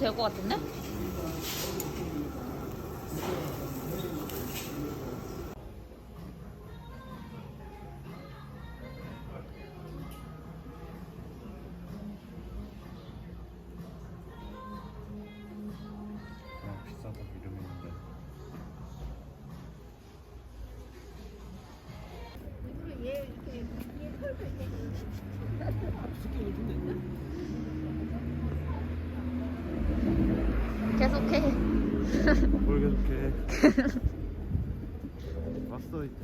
될 것 같은데? 비싸다 이름이 있는데. 계속해. 뭘 계속해. 왔어 이제.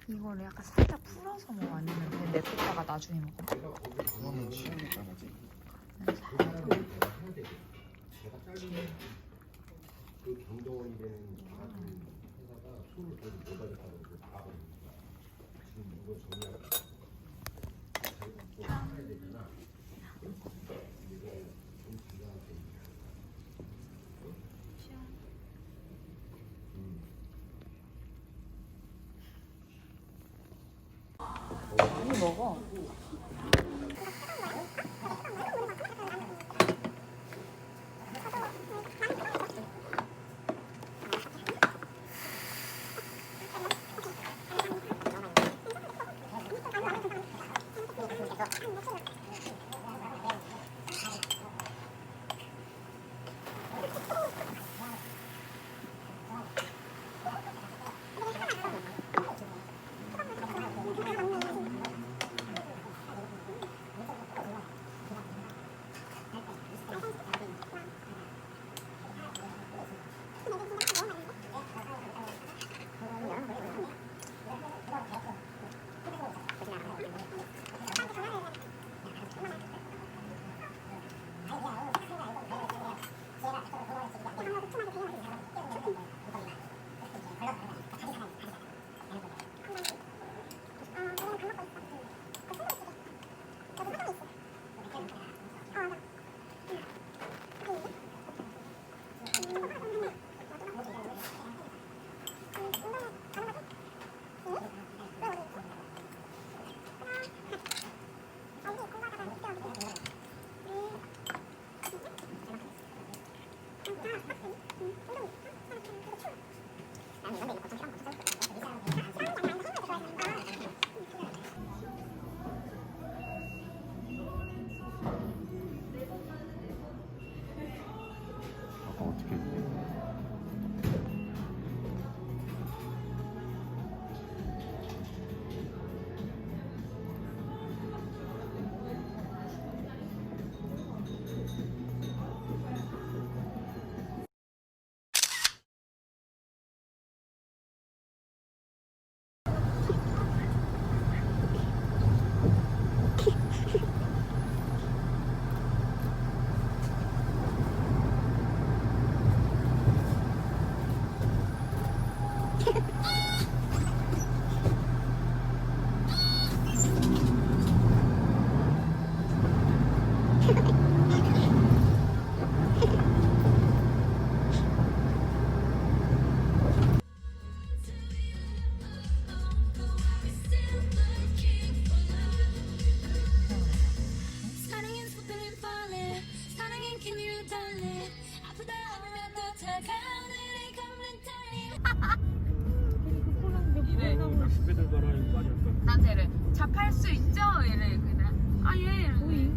이거를 약간 살짝 풀어서 먹어 아니면 그냥 냅뒀다가 나중에 먹어? 그거는 취향에 따라지. 그 경정원이라는 작은 회사가 손을 거의 못 하겠다고 나가버립니다. 지금 이거 정리하고 자기가 또 해야 되잖아. 이거 좀 중요하게. 많이 먹어.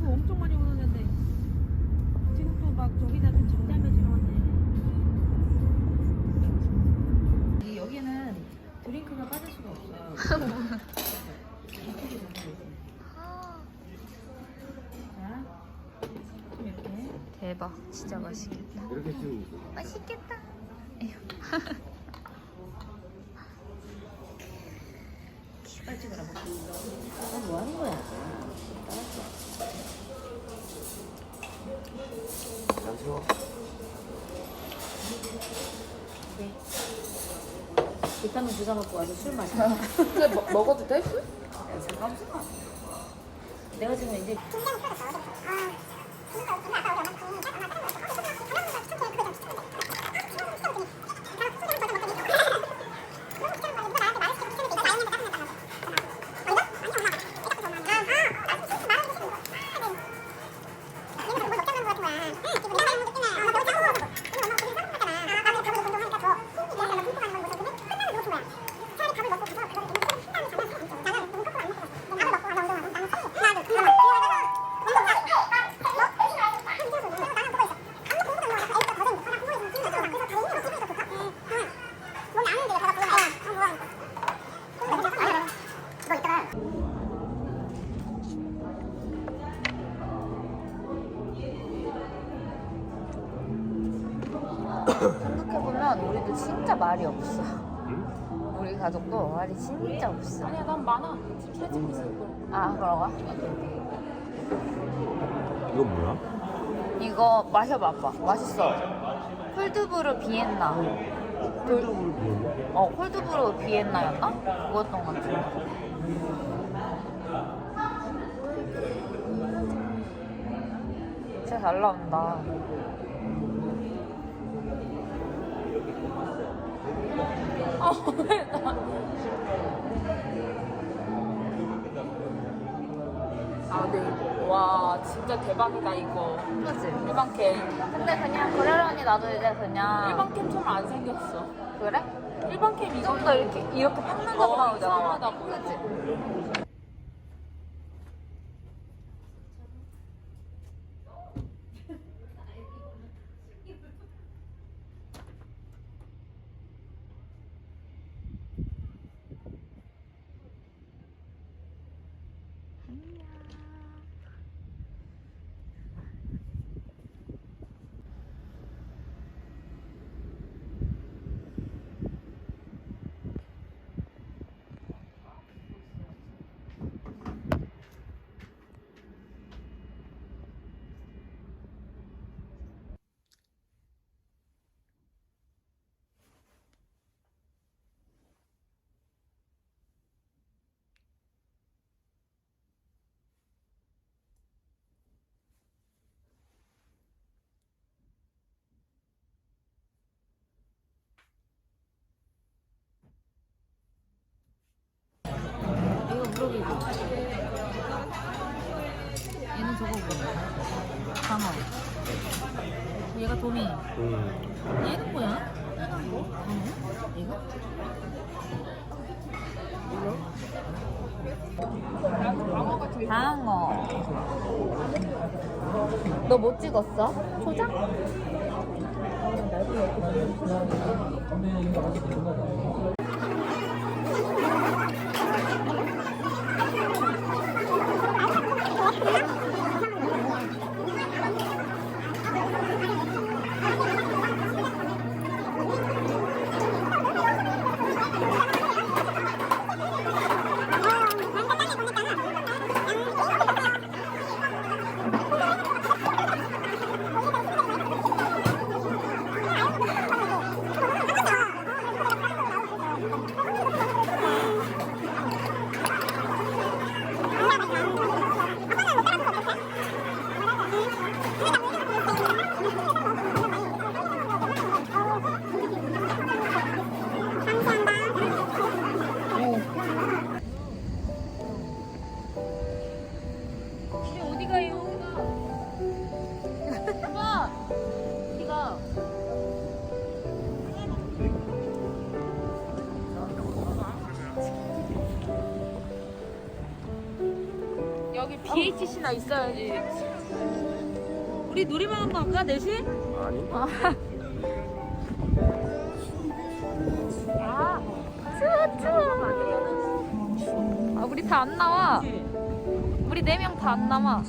이거 엄청 많이 오는데 지금 또 막 저기다 좀 진담해 지원해. 여기는 드링크가 빠질 수가 없어요. 이쪽에 담겨 있어요. 자, 좀 이렇게. 대박, 진짜 맛있겠다. 이렇게 좀 맛있겠다. 에휴. 빨리 찍어라. 뭐 하는 거야? 안 세워. 비타민 주사 먹고 와서 술 마셔. 근데 먹어도 돼? 잠깐만. 내가 지금 이제 생각해보면 우리도 진짜 말이 없어. 우리 가족도 말이 진짜 없어. 아니야 난 많아. 지금 세집 있을 거. 아, 그런가? 이건 뭐야? 이거 마셔봐봐. 맛있어. 콜드브루 비엔나. 콜드브루 비엔나였나? 그거였던 것 같은데. 진짜 잘 나온다. 아, 네. 와, 진짜 대박이다, 이거. 그치? 일반 캠. 근데 그냥 그러려니 나도 이제 그냥. 일반 캠처럼 안 생겼어. 그래? 일반 캠 이거 좀 더 이렇게 팍는 거 나오잖아. 이상하다고. 그치? 이거 무릎이고. 얘는 저거고. 강어. 얘가 도미. 얘는 뭐야? 빨간 거? 이거? 방어. 너 뭐 찍었어? 초장? 어디 가요? 킥이나 있어야지. 우리 놀이방 한번 갈까, 넷이? 아니. 아, 추워, 추워. 아, 우리 다 안 나와. 우리 4명 다 안 나와.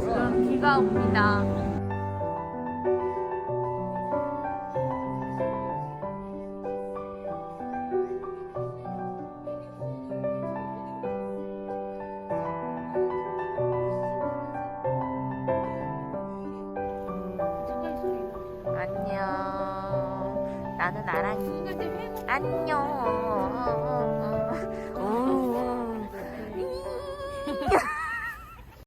지금 비가 옵니다. 안녕. 나는 아랑이. 안녕.